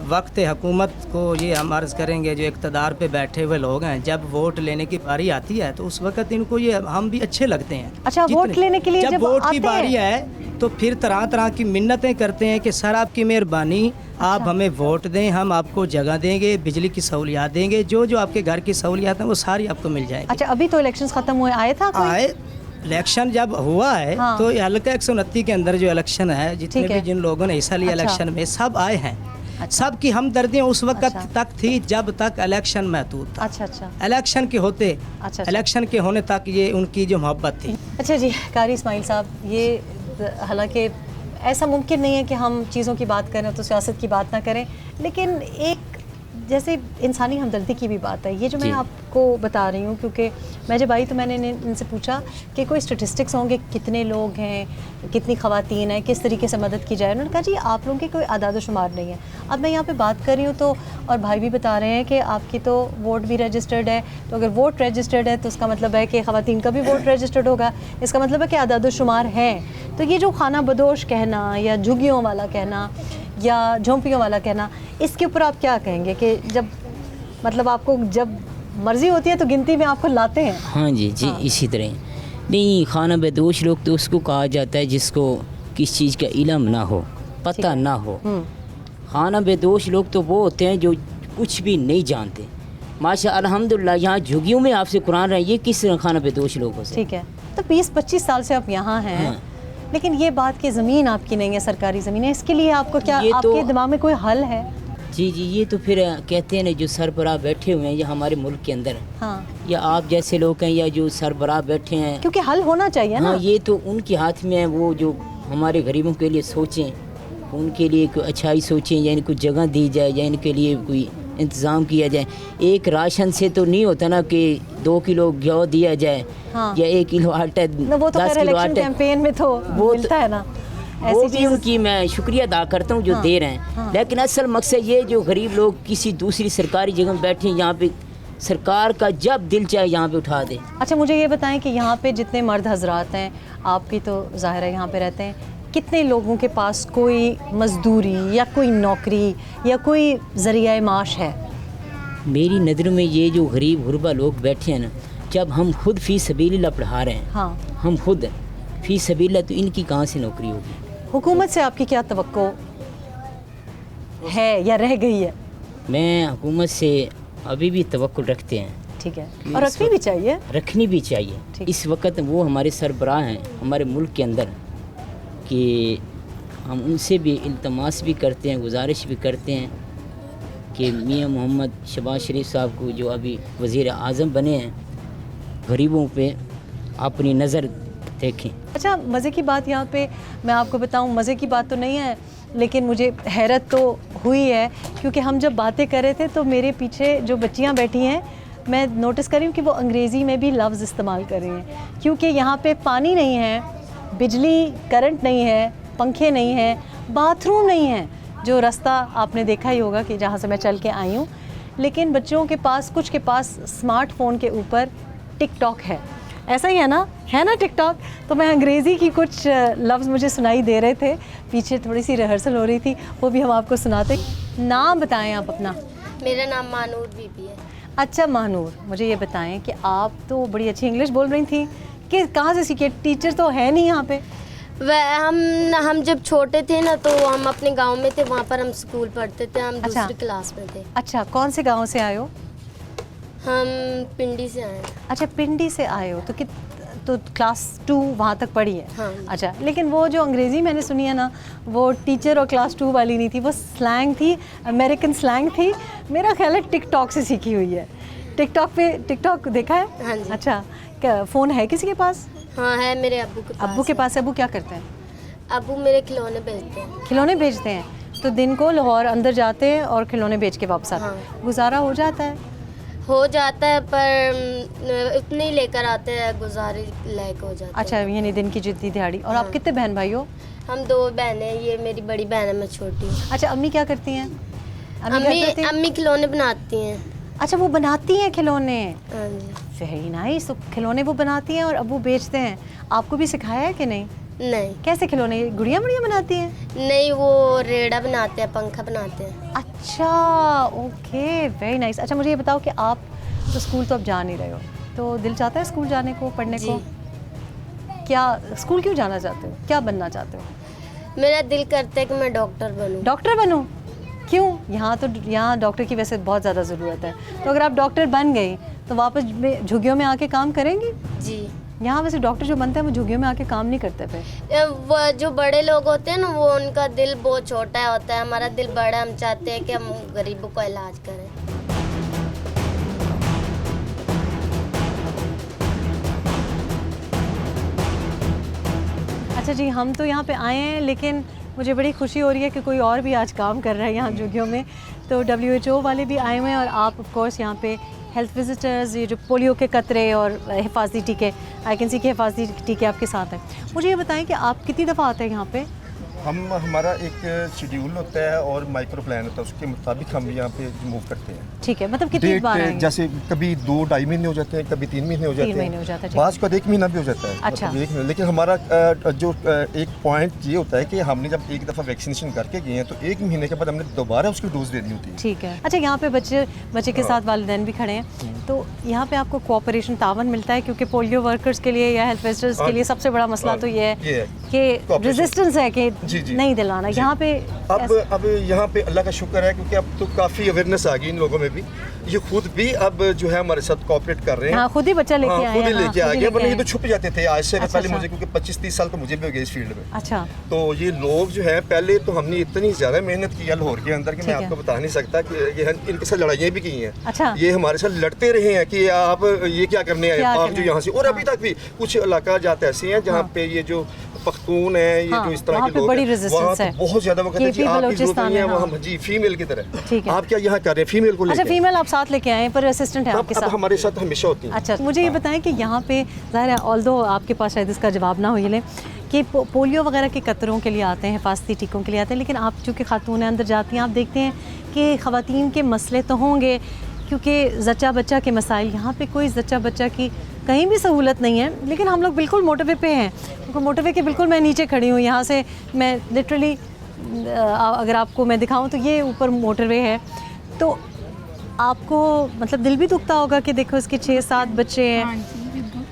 वक्त हुकूमत को ये हम अर्ज़ करेंगे, जो इक़्तिदार पे बैठे हुए लोग हैं, जब वोट लेने की बारी आती है तो उस वक्त इनको ये हम भी अच्छे लगते हैं। अच्छा, वोट लेने के लिए जब वोट की आते बारी हैं है तो फिर तरह तरह की मिन्नतें करते हैं कि सर आपकी मेहरबानी, आप हमें वोट दें, हम आपको जगह देंगे, बिजली की सहूलियात देंगे, जो जो आपके घर की सहूलियात हैं वो सारी आपको मिल जाएगी। अच्छा, अभी तो इलेक्शंस ख़त्म हुए, आए था कोई? आए, इलेक्शन जब हुआ है हाँ। तो ये हल्का 129 के अंदर जो इलेक्शन है, जितने ठीक भी है। जिन लोगों ने हिस्सा लिया अच्छा। इलेक्शन में, सब आए हैं। अच्छा। सब की हमदर्दियाँ उस वक्त अच्छा। तक थी जब तक इलेक्शन महदूद था। अच्छा अच्छा इलेक्शन के होते, अच्छा। इलेक्शन के होने तक ये उनकी जो मोहब्बत थी। अच्छा जी, कारी इस्माइल साहब, ये हालांकि ऐसा मुमकिन नहीं है कि हम चीज़ों की बात करें तो सियासत की बात ना करें, लेकिन एक जैसे इंसानी हमदर्दी की भी बात है। ये जो मैं आपको बता रही हूँ, क्योंकि मैं जब आई तो मैंने इनसे पूछा कि कोई स्टेटिस्टिक्स होंगे, कितने लोग हैं, कितनी ख़वातीन हैं, किस तरीके से मदद की जाए। उन्होंने कहा जी आप लोगों की कोई आदाद शुमार नहीं है। अब मैं यहाँ पे बात कर रही हूँ तो, और भाई भी बता रहे हैं कि आपकी तो वोट भी रजिस्टर्ड है, तो अगर वोट रजिस्टर्ड है तो उसका मतलब है कि ख़वातीन का भी वोट रजिस्टर्ड होगा, इसका मतलब है कि आदाद शुमार है। तो ये जो खाना बदोश कहना या झुग्गियों वाला कहना या झोंपियों वाला कहना, इसके ऊपर आप क्या कहेंगे कि जब मतलब आपको जब मर्ज़ी होती है तो गिनती में आपको लाते हैं? हाँ जी जी, हाँ। इसी तरह नहीं, खाना बदोश लोग तो उसको कहा जाता है जिसको किस चीज़ का इल्म ना हो, पता ना हो, खाना बेदोश लोग तो वो होते हैं जो कुछ भी नहीं जानते। माशा अल्हम्दुलिल्लाह यहाँ झुग्गियों में आपसे कुरान रहे, ये किस तरह खाना बेदोश लोग हो सकते। ठीक है, तो 20-25 साल से आप यहाँ हैं। हाँ। लेकिन ये बात कि ज़मीन आपकी नहीं है, सरकारी ज़मीन है, इसके लिए आपको क्या, ये तो- आपके दिमाग में कोई हल है? जी जी, ये तो फिर कहते हैं ना, जो सरबराह बैठे हुए हैं ये हमारे मुल्क के अंदर, हाँ, या आप जैसे लोग हैं या जो सरबराह बैठे हैं, क्योंकि हल होना चाहिए ना। हाँ, ये तो उनके हाथ में है। वो जो हमारे गरीबों के लिए सोचें, उनके लिए कोई अच्छाई सोचें, या इनको जगह दी जाए, या इनके लिए कोई इंतज़ाम किया जाए। एक राशन से तो नहीं होता ना कि 2 किलो घ्यो दिया जाए, हाँ। या 1 किलो आटा, ना, वो तो 10 खैर किलो इलेक्शन आटा। कैंपेन में तो वो मिलता है ना, वो ऐसी भी चीज़। उनकी मैं शुक्रिया अदा करता हूँ जो हाँ, दे रहे हैं, हाँ। लेकिन असल मकसद ये जो गरीब लोग किसी दूसरी सरकारी जगह में बैठे हैं, यहाँ पे सरकार का जब दिल चाहे यहाँ पे उठा दे। अच्छा, मुझे ये बताएं कि यहाँ पे जितने मर्द हजरात हैं, आपकी तो ज़ाहिर है यहाँ पे रहते हैं, कितने लोगों के पास कोई मजदूरी या कोई नौकरी या कोई ज़रिया माश है? मेरी नज़रों में ये जो गरीब गुरबा लोग बैठे हैं ना, जब हम खुद फ़ी सबीलिल्लाह पढ़ा रहे हैं, हाँ, हम खुद फ़ी सबीलिल्लाह, तो इनकी कहाँ से नौकरी होगी। हुकूमत से आपकी क्या तवक्को है या रह गई है? मैं हुकूमत से अभी भी तवक्कुल रखते हैं, ठीक है, और रखनी भी चाहिए। रखनी भी चाहिए। ठीक। इस वक्त वो हमारे सरबराह हैं हमारे मुल्क के अंदर, कि हम उनसे भी इल्तमास भी करते हैं, गुजारिश भी करते हैं कि मियां मोहम्मद शहबाज शरीफ साहब को जो अभी वज़ीर आज़म बने हैं, गरीबों पे अपनी नज़र देखें। अच्छा, मज़े की बात यहाँ पे मैं आपको बताऊँ, मज़े की बात तो नहीं है, लेकिन मुझे हैरत तो हुई है, क्योंकि हम जब बातें कर रहे थे तो मेरे पीछे जो बच्चियाँ बैठी हैं, मैं नोटिस कर रही हूँ कि वो अंग्रेज़ी में भी लफ्ज़ इस्तेमाल कर रही हैं, क्योंकि यहाँ पे पानी नहीं है, बिजली करंट नहीं है, पंखे नहीं हैं, बाथरूम नहीं है, जो रास्ता आपने देखा ही होगा कि जहाँ से मैं चल के आई हूँ। लेकिन बच्चों के पास, कुछ के पास स्मार्टफ़ोन के ऊपर टिकटॉक है, ऐसा ही है ना टिकटॉक। तो मैं अंग्रेज़ी की कुछ लफ्ज़ मुझे सुनाई दे रहे थे, पीछे थोड़ी सी रिहर्सल हो रही थी, वो भी हम आपको सुनाते। नाम बताएं आप अपना। मेरा नाम मानूर बीबी है। अच्छा मानूर, मुझे ये बताएं कि आप तो बड़ी अच्छी इंग्लिश बोल रही थी, कि कहाँ से सीखे? टीचर तो है नहीं यहाँ पे। वह हम जब छोटे थे ना, तो हम अपने गांव में थे, वहाँ पर हम स्कूल पढ़ते थे, हम अच्छा। दूसरी क्लास में थे। अच्छा, कौन से गांव से आए हो? हम पिंडी से आए हैं। अच्छा, पिंडी से आए हो, तो क्लास 2 वहाँ तक पढ़ी है। हाँ। अच्छा, लेकिन वो जो अंग्रेज़ी मैंने सुनी है ना, वो टीचर और क्लास 2 वाली नहीं थी, वो स्लैंग थी, अमेरिकन स्लैंग थी। मेरा ख्याल है टिकटॉक से सीखी हुई है। टिकटॉक देखा है? हाँ जी। अच्छा, क्या फ़ोन है किसी के पास? हाँ, है मेरे अब्बू के पास। अब्बू के पास है। अब्बू क्या करते हैं? अब्बू मेरे खिलौने बेचते हैं। खिलौने बेचते हैं, तो दिन को लाहौर अंदर जाते हैं और खिलौने बेच के वापस आते हैं। हाँ। गुजारा हो जाता है? हो जाता है, पर उतने ही लेकर आते हैं, गुजारे लायक हो जाता अच्छा, है। यानी दिन की जितनी दिहाड़ी। और आप हाँ। कितने बहन भाई हो? हम 2 बहनें हैं, ये मेरी बड़ी बहन है, मैं छोटी हूँ। अच्छा, अम्मी क्या करती हैं? क्या करती हैं? अम्मी खिलौने बनाती हैं। अच्छा, वो बनाती हैं खिलौने। हाँ जी। Very nice. तो खिलौने वो बनाती हैं और अब्बू बेचते हैं। आपको भी सिखाया है कि नहीं? नहीं कैसे खिलौने? गुड़िया बुड़िया बनाती हैं? नहीं, वो रेड़ा बनाते हैं, पंखा बनाते हैं। अच्छा, ओके, वेरी नाइस। अच्छा, मुझे ये बताओ कि आप तो स्कूल तो अब जा नहीं रहे हो, तो दिल चाहता है स्कूल जाने को, पढ़ने को? क्या स्कूल क्यों जाना चाहते हो? क्या बनना चाहते हो? मेरा दिल करता है कि मैं डॉक्टर बनूं। डॉक्टर बनूं? क्यों? यहाँ डॉक्टर की वैसे बहुत ज़्यादा ज़रूरत है, तो अगर आप डॉक्टर बन गई तो वापस झुग्गियों में आके काम करेंगी? जी। यहाँ वैसे डॉक्टर जो बनते हैं वो झुग्गियों में आके काम नहीं करते फिर। वो जो बड़े लोग होते हैं ना, वो उनका दिल बहुत छोटा होता है, हमारा दिल बड़ा, हम चाहते हैं कि हम गरीबों का इलाज करें। अच्छा जी, हम तो यहाँ पे आए हैं, लेकिन मुझे बड़ी खुशी हो रही है कि कोई और भी आज काम कर रहा है यहाँ झुग्गियों में। तो WHO वाले भी आए हुए हैं, और आप ऑफ कोर्स यहाँ पे हेल्थ विजिटर्स, ये जो पोलियो के कतरे और हिफाजती टीके, आई कैन सी के हिफाजती टीके आपके साथ हैं। मुझे ये बताएं कि आप कितनी दफ़ा आते हैं यहाँ पे? हमारा एक शेड्यूल होता है और माइक्रो प्लान होता है, उसके मुताबिक हम यहाँ पे मूव करते हैं। ठीक है, मतलब कितनी बार आएंगे? जैसे कभी 2-2.5 महीने हो जाते हैं, कभी 3 महीने हो जाते हैं, 3 महीने हो जाता है। बाज़ का 1 महीना भी हो जाता है। अच्छा। मतलब 1 महीना। लेकिन हमारा जो एक पॉइंट ये होता है कि हमने जब एक दफ़ा वैक्सीनेशन करके गए हैं तो 1 महीने के बाद हमने दोबारा उसकी डोज देनी होती है। ठीक है। अच्छा, यहाँ पे बच्चे के साथ वालिदैन भी खड़े हैं, तो यहाँ पे आपको कोऑपरेशन, तावन मिलता है? क्योंकि पोलियो वर्कर्स के लिए या हेल्थ विजिटर्स के लिए सबसे बड़ा मसला तो ये है कि रेजिस्टेंस है कि जी जी नहीं दिलवाना। यहाँ पे अब यहाँ पे अल्लाह का शुक्र है क्योंकि अब तो काफ़ी अवेयरनेस आ गई इन लोगों में भी, ये खुद भी अब जो है हमारे साथ कोऑपरेट कर रहे हैं। हाँ, खुद ही बच्चा लेके आए खुद ही हैं, लेके हाँ, आ खुद ही गए, लेके वरना ये आए तो छुप जाते थे आज से अच्छा, पहले अच्छा। मुझे, क्योंकि 25-30 साल तो मुझे भी हो गए इस फील्ड में। अच्छा, तो ये लोग जो है पहले तो हमने इतनी ज़्यादा मेहनत की है लाहौर के अंदर कि मैं ठीक है। आपको बता नहीं सकता कि ये इनके साथ लड़ाइयाँ भी की हैं। अच्छा। ये हमारे साथ लड़ते रहे हैं कि आप ये क्या करने आए, क्या आप करने जो आए? यहाँ से, और अभी तक भी कुछ इलाका जाते ऐसे हैं जहाँ पे ये जो पख्तून है, ये जो इस तरह वहाँ के पे लोग बड़ी हैं, resistance वहाँ है। तो बहुत ज़्यादा वो कहते हैं जी KP आपकी जरूरत बलूचिस्तान नहीं है, में, हाँ। वहाँ जी फीमेल की तरह। ठीक है। आप क्या यहाँ कर रहे हैं, फीमेल को अच्छा, लेके? फीमेल आप साथ लेके आए हैं, पर असिस्टेंट है आपके अब साथ? हमारे साथ हमेशा होती है। अच्छा, मुझे ये बताएं कि यहाँ पे ज़ाहिर है, ऑल्दो आपके पास शायद इसका जवाब ना हो ये ले कि पोलियो वगैरह के कतरों के लिए आते हैं, हिफाजती टीकों के लिए आते हैं, लेकिन आप चूँकि खातून हैं, अंदर जाती हैं, आप देखते हैं कि ख़वातीन के मसले तो होंगे क्योंकि जच्चा बच्चा के मसाइल, यहाँ पे कोई जच्चा बच्चा की कहीं भी सहूलत नहीं है। लेकिन हम लोग बिल्कुल मोटरवे पे हैं, क्योंकि मोटरवे के बिल्कुल मैं नीचे खड़ी हूँ, यहाँ से मैं लिटरली अगर आपको मैं दिखाऊँ तो ये ऊपर मोटरवे है। तो आपको मतलब दिल भी दुखता होगा कि देखो इसके 6-7 बच्चे हैं,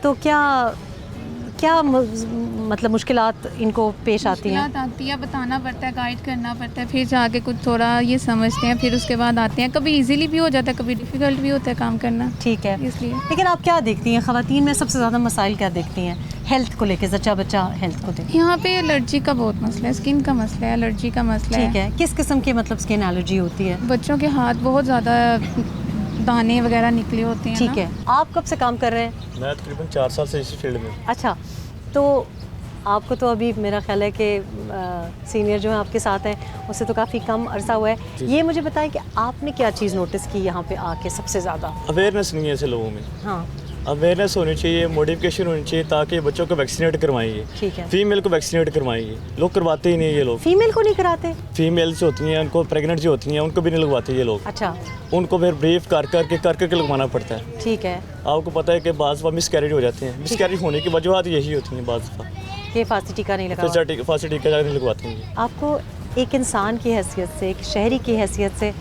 तो क्या मतलब मुश्किलात इनको पेश आती हैं? मुश्किलात आती है, बताना पड़ता है, गाइड करना पड़ता है, फिर जाके कुछ थोड़ा ये समझते हैं, फिर उसके बाद आते हैं। कभी इजीली भी हो जाता है, कभी डिफ़िकल्ट भी होता है काम करना। ठीक है, इसलिए। लेकिन आप क्या देखती हैं ख़वातीन में सबसे ज़्यादा मसाइल क्या देखती हैं हेल्थ को लेके, जच्चा बच्चा हेल्थ को लेके? यहाँ पे एलर्जी का बहुत मसला है, स्किन का मसला है, एलर्जी का मसला है। ठीक है, किस किस्म की मतलब स्किन एलर्जी होती है? बच्चों के हाथ बहुत ज़्यादा दाने वगैरह निकले होते हैं। ठीक है, आप कब से काम कर रहे हैं? मैं तकरीबन 4 साल से इस फील्ड में। अच्छा, तो आपको तो अभी मेरा ख्याल है कि सीनियर जो है आपके साथ हैं उससे तो काफ़ी कम अरसा हुआ है। ये मुझे बताएं कि आपने क्या चीज़ नोटिस की यहाँ पे आके सबसे ज़्यादा? अवेयरनेस नहीं है ऐसे लोगों में। हाँ, अवेयरनेस होनी चाहिए, मोटिफिकेशन होनी चाहिए ताकि बच्चों को वैक्सीनेट करवाएंगे। ठीक है। फीमेल को वैक्सीनेट करवाएंगे, लोग करवाते ही नहीं ये लोग। फीमेल को नहीं कराते? फीमेल्स होती हैं, उनको प्रेग्नेंट जो होती हैं उनको भी नहीं लगवाते ये लोग। अच्छा, उनको फिर ब्रीफ कर करके लगवाना पड़ता है। ठीक है। आपको पता है कि बाज़ मिस कैरेज हो जाते हैं, मिस कैरेज होने की वजह यही होती हैं बाज़ कि फांसी टीका नहीं लगा, फांसी टीका नहीं लगवाते हैं। आपको एक इंसान की हैसियत से, एक शहरी की हैसियत से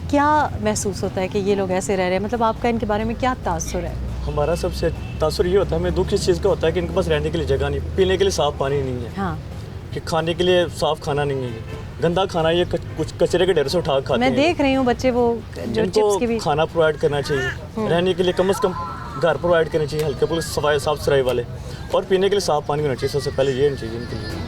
क्या महसूस होता है कि ये लोग ऐसे रह रहे हैं? मतलब आपका इनके बारे में क्या तासुर है? हमारा सबसे तासुर ये होता है, हमें दुख इस चीज़ का होता है कि इनके पास रहने के लिए जगह नहीं, पीने के लिए साफ़ पानी नहीं है। हाँ, कि खाने के लिए साफ़ खाना नहीं है, गंदा खाना ये कुछ कचरे के ढेर से उठा खाते हैं। मैं देख रही हूँ बच्चे वो जो चिप्स की भी। खाना प्रोवाइड करना चाहिए, रहने के लिए कम से कम घर प्रोवाइड करने चाहिए, हल्के फुल्के सफाई साफ सफाई वाले, और पीने के लिए साफ़ पानी होना चाहिए। सबसे पहले ये होना चाहिए इनके लिए।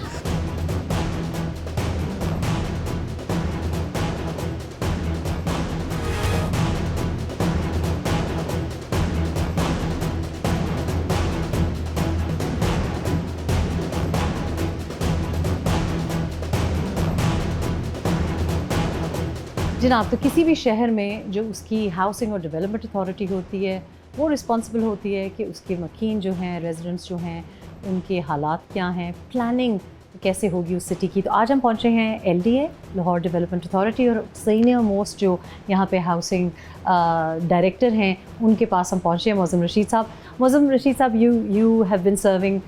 जनाब, तो किसी भी शहर में जो उसकी हाउसिंग और डेवलपमेंट अथॉरिटी होती है वो रिस्पॉन्सिबल होती है कि उसके मकीन जो हैं, रेजिडेंट्स जो हैं, उनके हालात क्या हैं, प्लानिंग कैसे होगी उस सिटी की। तो आज हम पहुंचे हैं LDA, लाहौर डेवलपमेंट अथॉरिटी, और सीनियर मोस्ट जो यहाँ पे हाउसिंग डायरेक्टर हैं उनके पास हम पहुंचे हैं, मौज़म रशीद साहब। मौज़म रशीद साहब, you have been serving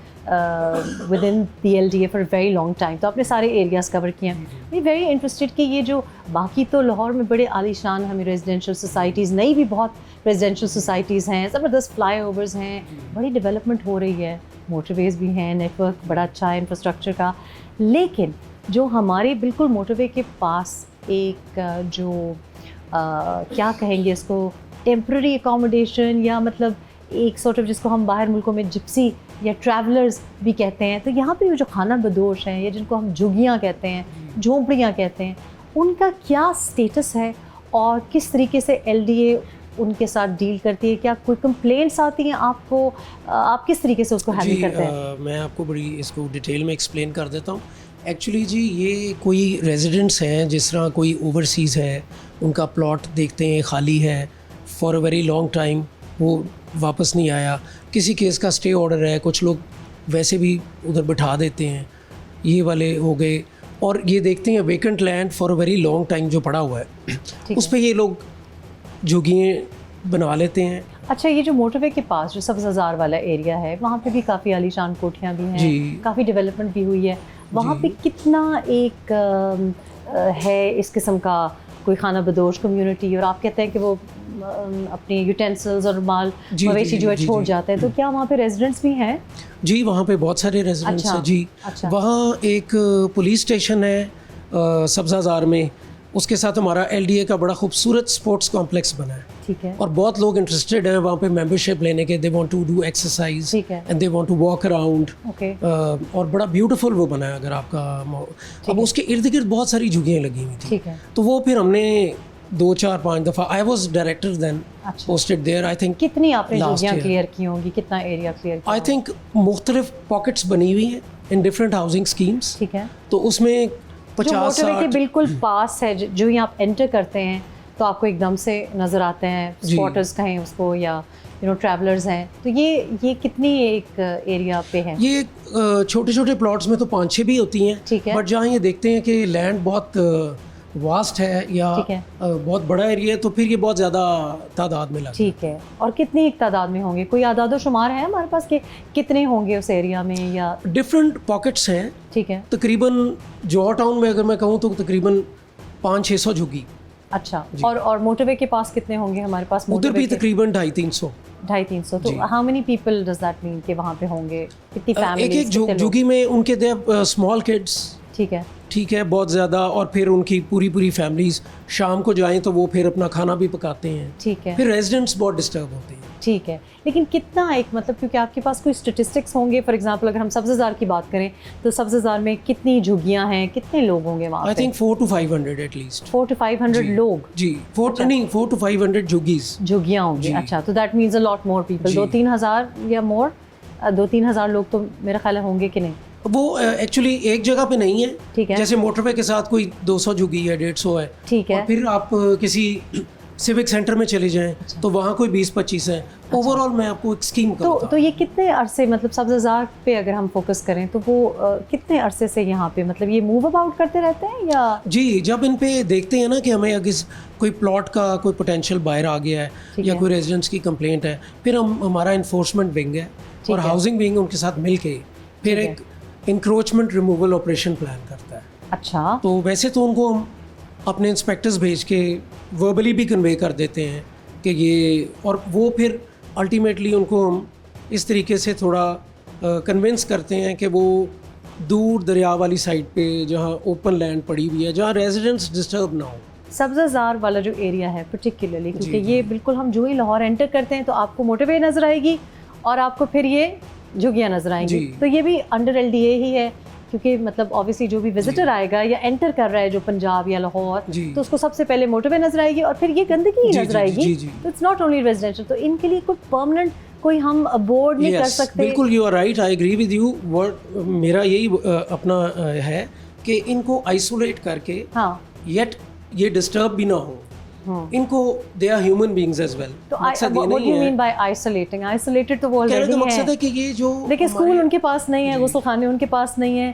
with in the LDA for very long time, तो आपने सारे एरियाज़ कवर किए हैं। वी वेरी इंटरेस्टेड कि ये जो बाकी तो लाहौर में बड़े आलीशान हमें रेजिडेंशियल सोसाइटीज़, नई भी बहुत रेजिडेंशियल सोसाइटीज़ हैं, ज़बरदस्त फ्लाईओवर्स हैं, बड़ी डेवलपमेंट हो रही है, मोटरवेज़ भी हैं, नेटवर्क बड़ा अच्छा है इंफ्रास्ट्रक्चर का, लेकिन जो हमारे बिल्कुल मोटरवे के पास एक क्या कहेंगे इसको, टेम्प्रेरी एकोमोडेशन, या मतलब एक सॉर्ट ऑफ जिसको हम बाहर मुल्कों में जिप्सी या ट्रैवलर्स भी कहते हैं, तो यहाँ पे जो खाना बदोश हैं या जिनको हम झुग्गियाँ कहते हैं, झोंपड़ियाँ कहते हैं, उनका क्या स्टेटस है और किस तरीके से LDA उनके साथ डील करती है? क्या कोई कंप्लेंट्स आती हैं आपको, आप किस तरीके से उसको हैंडल करते हैं? मैं आपको बड़ी इसको डिटेल में एक्सप्लेन कर देता हूँ। एक्चुअली जी, ये कोई रेजिडेंट्स हैं, जिस तरह कोई ओवरसीज़ है, उनका प्लॉट देखते हैं खाली है for a very long time, वो वापस नहीं आया, किसी केस का स्टे ऑर्डर है, कुछ लोग वैसे भी उधर बिठा देते हैं, ये वाले हो गए, और ये देखते हैं vacant land for a very long time जो पड़ा हुआ है, उस पर ये लोग झुग्गियाँ बनवा लेते हैं। अच्छा, ये जो मोटरवे के पास जो सब्ज़ार वाला एरिया है, वहाँ पे भी काफ़ी आलीशान कोठियाँ भी हैं, काफ़ी डेवलपमेंट भी हुई है, वहाँ पे कितना एक है इस किस्म का कोई खाना बदोश कम्युनिटी, और आप कहते हैं कि वो अपने यूटेंसिल्स और माल जी, मवेशी जी, जो है जी, छोड़ जी। जाते हैं, तो क्या वहाँ पे रेजिडेंट्स भी हैं? जी वहाँ पे बहुत सारे रेजिडेंट्स अच्छा, हैं जी। अच्छा। वहाँ एक पुलिस स्टेशन है सब्ज़ाज़ार में, उसके साथ हमारा LDA का बड़ा खूबसूरत स्पोर्ट्स कॉम्प्लेक्स बना है। ठीक है। और बहुत लोग इंटरेस्टेड हैं वहाँ पे मेंबरशिप लेने के, they want to do exercise ठीक है। And they want to walk around. Okay. और बड़ा ब्यूटीफुल वो बना है। अगर आपका अब उसके इर्द गिर्द बहुत सारी झुग्गियाँ लगी हुई थी, ठीक है। तो वो फिर हमने 2 4 5 दफ़ा, I was director then posted there, I think कितनी आपने last झुग्गियाँ year। क्लियर की होंगी, कितना एरिया क्लियर किया आई थिंक मुख्तलिफ पॉकेट्स बनी हुई हैं इन डिफरेंट हाउसिंग स्कीम्स। ठीक है। तो उसमें जो 50 मोटरवे के 60 बिल्कुल पास है, जो ही आप एंटर करते हैं तो आपको एकदम से नज़र आते हैं, जी। स्पॉटर्स कहें उसको या ट्रैवलर्स हैं, तो ये कितनी एक एरिया पे है? ये छोटे छोटे प्लॉट्स में तो 5-6 भी होती हैं। ठीक है। बट जहाँ ये देखते हैं कि लैंड बहुत वास्ट है या ठीक है। बहुत बड़ा एरिया है, तो फिर ये बहुत ज़्यादा तादाद में लगता है। ठीक है। और कितनी एक तादाद में होंगे? कोई आदादो शुमार है हमारे पास कि कितने होंगे उस एरिया में या? डिफरेंट पॉकेट्स हैं। ठीक है। तकरीबन जौहर टाउन में अगर मैं कहूँ तो तकरीबन 500-600 झुग्गी। अच्छा। और मोटरवे के पास कितने होंगे हमारे पास? उधर भी तकरीबन 250-300। 250-300। तो जी। How many people does that mean कि वहाँ पे होंगे? कितनी एक फैमिलीज? एक झुग्गी में उनके दे स्मॉल किड्स। ठीक है। ठीक है, बहुत ज़्यादा। और फिर उनकी पूरी फैमिलीज शाम को जाएं तो वो फिर अपना खाना भी पकाते हैं। ठीक है। फिर रेजिडेंट्स बहुत डिस्टर्ब होते हैं। ठीक है। लेकिन कितना एक मतलब, क्योंकि आपके पास कोई स्टेटिस्टिक्स होंगे, फॉर एग्जांपल अगर हम सब्ज़ाज़ार की बात करें तो सब्ज़ाज़ार में कितनी झुग्गियाँ हैं, कितने लोग होंगे वहाँ पे? I think 400 to 500 at least. 400 to 500 लोग? जी 400 to 500 झुग्गीज। झुग्गियाँ होंगी। अच्छा, तो that means a lot more people. 2-3 हज़ार या मोर? 2-3 हज़ार लोग तो मेरा ख्याल है होंगे कि नहीं? वो एक्चुअली एक जगह पे नहीं है। ठीक है। जैसे मोटरवे के साथ कोई 200 झुग्गी है, 150 है। ठीक है। और फिर आप किसी सिविक सेंटर में चले जाएं तो वहाँ कोई 20-25 है। ओवरऑल मैं आपको एक स्कीम तो ये कितने अरसे, मतलब सब्ज़ाज़ार पे अगर हम फोकस करें तो वो कितने अरसे से यहाँ पे, मतलब ये मूव अबाउट करते रहते हैं या? जी, जब इन पे देखते हैं ना कि हमें अगर कोई प्लॉट का कोई पोटेंशियल बाहर आ गया है या कोई रेजिडेंट्स की कंप्लेंट है, फिर हमारा इन्फोर्समेंट विंग है और हाउसिंग विंग उनके साथ मिल के फिर एक इंक्रोचमेंट रिमूवल ऑपरेशन प्लान करता है। अच्छा। तो वैसे तो उनको हम अपने इंस्पेक्टर्स भेज के वर्बली भी कन्वे कर देते हैं कि ये, और वो फिर अल्टीमेटली उनको हम इस तरीके से थोड़ा कन्विंस करते हैं कि वो दूर दरिया वाली साइड पे जहाँ ओपन लैंड पड़ी हुई है, जहाँ रेजिडेंट्स डिस्टर्ब ना हो। सब्ज़ाज़ार वाला जो एरिया है पर्टिकुलरली, क्योंकि ये बिल्कुल हम जो ही लाहौर एंटर करते हैं तो आपको मोटरवे नज़र आएगी और आपको फिर ये झुग्गियाँ नज़र आएंगी। तो ये भी अंडर LDA ही है, क्योंकि मतलब ऑब्वियसली जो भी विजिटर आएगा या एंटर कर रहा है जो पंजाब या लाहौर, तो उसको सबसे पहले मोटरवे नज़र आएगी और फिर ये गंदगी ही नज़र आएगी। तो इट्स नॉट ओनली रेजिडेंशियल। तो इनके लिए कोई परमानेंट कोई हम बोर्ड नहीं कर सकते? बिल्कुल, you are right, I agree with you. मेरा यही अपना है कि इनको आइसोलेट करके, येट ये डिस्टर्ब भी ना हो इनको, they are human beings as well. तो what do you mean by isolating? Isolated तो वो ऑलरेडी है। मकसद है कि ये जो देखिए स्कूल उनके पास नहीं है, गुस्लखाने उनके पास नहीं है,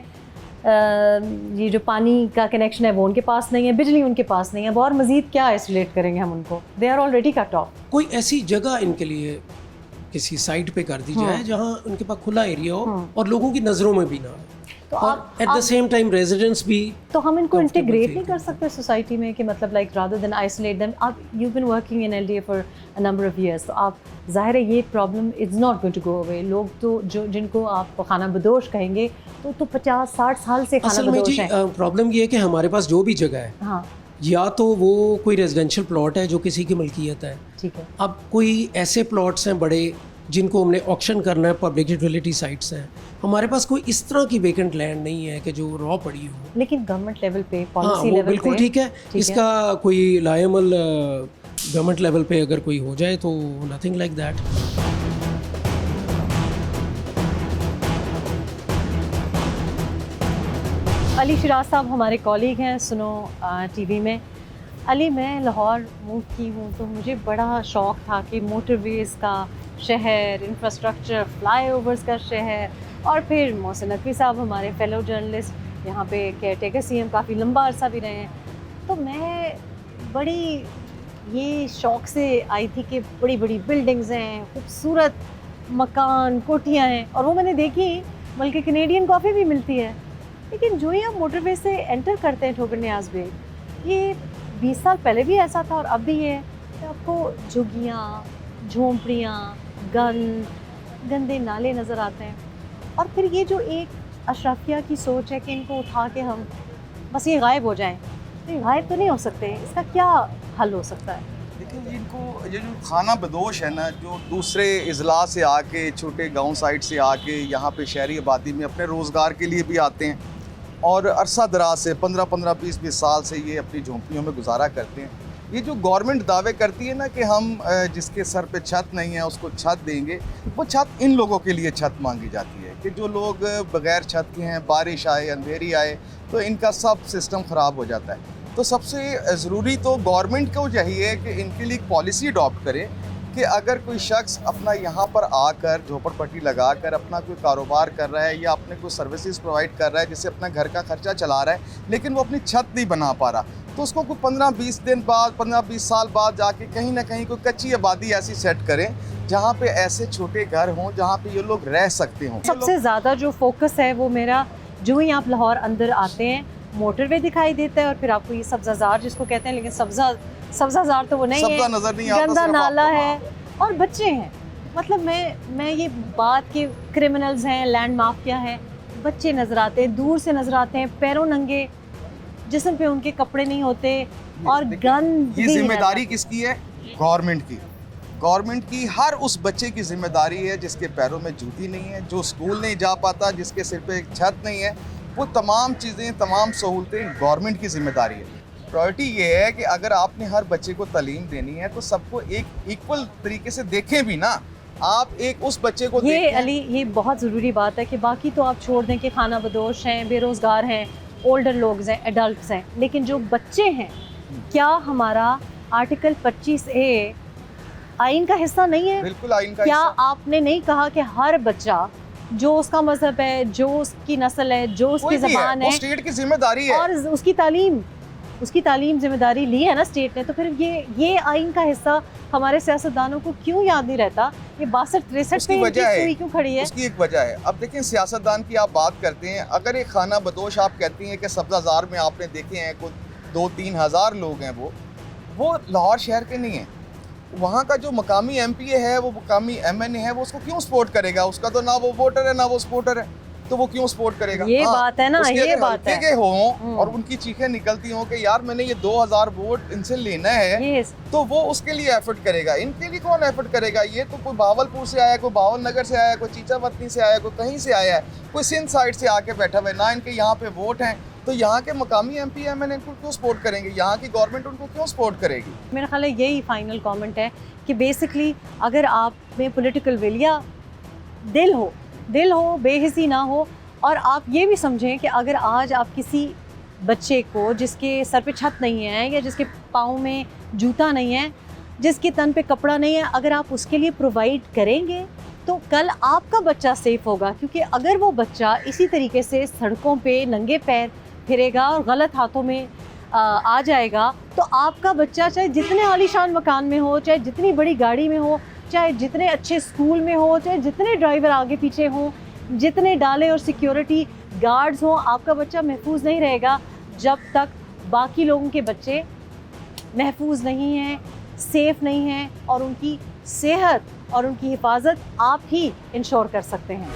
ये जो पानी का कनेक्शन है वो उनके पास नहीं है, बिजली उनके पास नहीं है, और मजीद क्या आइसोलेट करेंगे हम उनको? They are already cut off. कोई ऐसी जगह इनके लिए किसी साइट पे कर दी जाए जहाँ उनके पास खुला एरिया हो और लोगों की नज़रों में भी ना हो, तो आप at the same time residents भी। तो हम इनको इंटीग्रेट नहीं कर सकते सोसाइटी में कि मतलब like rather than isolate them? आप you been working in LDA for a number of years, तो आप ज़ाहिर है ये problem is not going to go away. लोग तो जो जिनको आप खाना बदोश कहेंगे तो 50-60 साल से खाना बदोश है। प्रॉब्लम ये है कि हमारे पास जो भी जगह है, हाँ, या तो वो कोई रेजिडेंशियल प्लॉट है जो किसी की मलकियत है। ठीक है। अब कोई ऐसे प्लॉट्स हैं बड़े जिनको हमने ऑक्शन करना है, पब्लिक यूटिलिटी साइट्स हैं, हमारे पास कोई इस तरह की वेकेंट लैंड नहीं है कि जो रॉ पड़ी हो। लेकिन गवर्नमेंट लेवल पे, पॉलिसी लेवल पे बिल्कुल ठीक है। इसका कोई लायमल गवर्नमेंट लेवल पे अगर कोई हो जाए तो nothing like that. Ali Siraj साहब हमारे कॉलीग हैं सुनो TV में। अली, मैं लाहौर मूव की हूँ तो मुझे बड़ा शौक़ था कि मोटरवेज़ का शहर, इंफ्रास्ट्रक्चर, फ्लाईओवर्स का शहर, और फिर मोहसिन नकवी साहब हमारे फेलो जर्नलिस्ट यहाँ पे केयरटेकर CM काफ़ी लंबा अरसा भी रहे हैं। तो मैं बड़ी ये शौक़ से आई थी कि बड़ी बड़ी बिल्डिंग्स हैं, खूबसूरत मकान, कोठियाँ हैं, और वो मैंने देखी, बल्कि कैनेडियन कॉफ़ी भी मिलती है। लेकिन जो ही आप मोटरवे से एंटर करते हैं ठोकर नियाज़ बेग, ये 20 साल पहले भी ऐसा था और अब भी ये है। कि आपको झुग्गियाँ, झोंपड़ियाँ, गंदे नाले नज़र आते हैं, और फिर ये जो एक अशराफिया की सोच है कि इनको उठा के हम बस ये गायब हो जाएं, तो ये गायब तो नहीं हो सकते। इसका क्या हल हो सकता है? देखिए जिनको ये जो खाना बदोश है ना, जो दूसरे अजला से आके, छोटे गांव साइड से आके यहाँ पे शहरी आबादी में अपने रोज़गार के लिए भी आते हैं और अरसा दराज से 15-15, 20-20 साल से ये अपनी झोंपड़ियों में गुजारा करते हैं। ये जो गवर्नमेंट दावे करती है ना कि हम जिसके सर पे छत नहीं है उसको छत देंगे, वो छत इन लोगों के लिए छत मांगी जाती है कि जो लोग बगैर छत के हैं, बारिश आए, अंधेरी आए तो इनका सब सिस्टम ख़राब हो जाता है। तो सबसे ज़रूरी तो गवर्नमेंट को चाहिए कि इनके लिए एक पॉलिसी अडॉप्ट करे कि अगर कोई शख्स अपना यहाँ पर आकर झोपड़पट्टी लगाकर अपना कोई कारोबार कर रहा है या अपने कोई सर्विसेज प्रोवाइड कर रहा है जिससे अपना घर का खर्चा चला रहा है, लेकिन वो अपनी छत नहीं बना पा रहा, तो उसको कोई 15-20 दिन बाद, 15-20 साल बाद जाके कहीं ना कहीं कोई कच्ची आबादी ऐसी सेट करें जहाँ पे ऐसे छोटे घर हों जहाँ पे ये लोग रह सकते हों। सबसे ज़्यादा जो फोकस है वो मेरा, जो ही आप लाहौर अंदर आते हैं मोटरवे दिखाई देता है और फिर आपको ये सब्ज़ाज़ार जिसको कहते हैं, लेकिन सब्ज़ाज़ार तो वो नहीं है, नजर नहीं आता, गंदा नाला है और बच्चे हैं। मतलब मैं ये बात के क्रिमिनल्स हैं, लैंड माफिया हैं, बच्चे नज़र आते हैं, दूर से नज़र आते हैं, पैरों नंगे, जिस्म पे उनके कपड़े नहीं होते और गंद। ये जिम्मेदारी किसकी है? गवर्नमेंट की। गवर्नमेंट की हर उस बच्चे की जिम्मेदारी है जिसके पैरों में जूती नहीं है, जो स्कूल नहीं जा पाता, जिसके सिर पे एक छत नहीं है, वो तमाम चीज़ें, तमाम सहूलतें गवर्नमेंट की जिम्मेदारी है। प्रायोरिटी ये है कि अगर आपने हर बच्चे को तालीम देनी है तो सबको एक इक्वल तरीके से देखें भी ना। आप एक उस बच्चे को ये अली, ये बहुत ज़रूरी बात है कि बाकी तो आप छोड़ दें कि खाना बदोश हैं, बेरोज़गार हैं, ओल्डर लोग हैं, एडल्ट्स हैं, लेकिन जो बच्चे हैं, क्या हमारा आर्टिकल 25A आइन का हिस्सा नहीं है? बिल्कुल आइन का क्या हिस्सा। आपने नहीं कहा कि हर बच्चा जो उसका मजहब है, जो उसकी नस्ल है, जो उसकी ज़बान है, वो स्टेट की जिम्मेदारी है और उसकी तालीम जिम्मेदारी ली है ना स्टेट ने, तो फिर ये आइन का हिस्सा हमारे सियासतदानों को क्यों याद नहीं रहता? ये 62-63 में इनकी क्यों खड़ी है? उसकी एक वजह है। अब देखें, सियासतदान की आप बात करते हैं, अगर एक खाना बदोश आप कहती हैं कि सब्ज़ाज़ार में आपने देखे हैं कोई 2-3 हज़ार लोग हैं, वो लाहौर शहर के नहीं हैं। वहाँ का जो मकामी MPA है, वो मकामी MNA है, वो उसको क्यों सपोर्ट करेगा? उसका तो ना वो वोटर है ना वो सपोर्टर है, तो वो क्यों सपोर्ट करेगा? ये बात है ना, ये बात है। के हों और उनकी चीखें निकलती हों कि यार मैंने ये 2000 वोट इनसे लेना है, तो वो उसके लिए एफर्ट करेगा। इनके लिए कौन एफर्ट करेगा? ये तो कोई भावलपुर से आया, कोई भावलनगर से आया, कोई चीचावतनी से आया, कोई कहीं से आया है, कोई सिंध साइड से आके बैठा हुआ है, ना इनके यहाँ पे वोट हैं, तो यहाँ के मकामी MPA MNA इनको क्यों सपोर्ट करेंगे? यहाँ की गवर्नमेंट उनको क्यों सपोर्ट करेगी? मेरा ख्याल है यही फाइनल कमेंट है कि बेसिकली अगर आप में पॉलिटिकल विल या दिल हो, बेहिसी ना हो, और आप ये भी समझें कि अगर आज आप किसी बच्चे को जिसके सर पे छत नहीं है या जिसके पाँव में जूता नहीं है, जिसके तन पे कपड़ा नहीं है, अगर आप उसके लिए प्रोवाइड करेंगे तो कल आपका बच्चा सेफ होगा। क्योंकि अगर वो बच्चा इसी तरीके से सड़कों पे नंगे पैर फिरेगा और गलत हाथों में आ जाएगा, तो आपका बच्चा चाहे जितने आलीशान मकान में हो, चाहे जितनी बड़ी गाड़ी में हो, चाहे जितने अच्छे स्कूल में हो, चाहे जितने ड्राइवर आगे पीछे हों, जितने डाले और सिक्योरिटी गार्ड्स हों, आपका बच्चा महफूज नहीं रहेगा जब तक बाकी लोगों के बच्चे महफूज नहीं हैं, सेफ़ नहीं हैं, और उनकी सेहत और उनकी हिफाजत आप ही इंश्योर कर सकते हैं।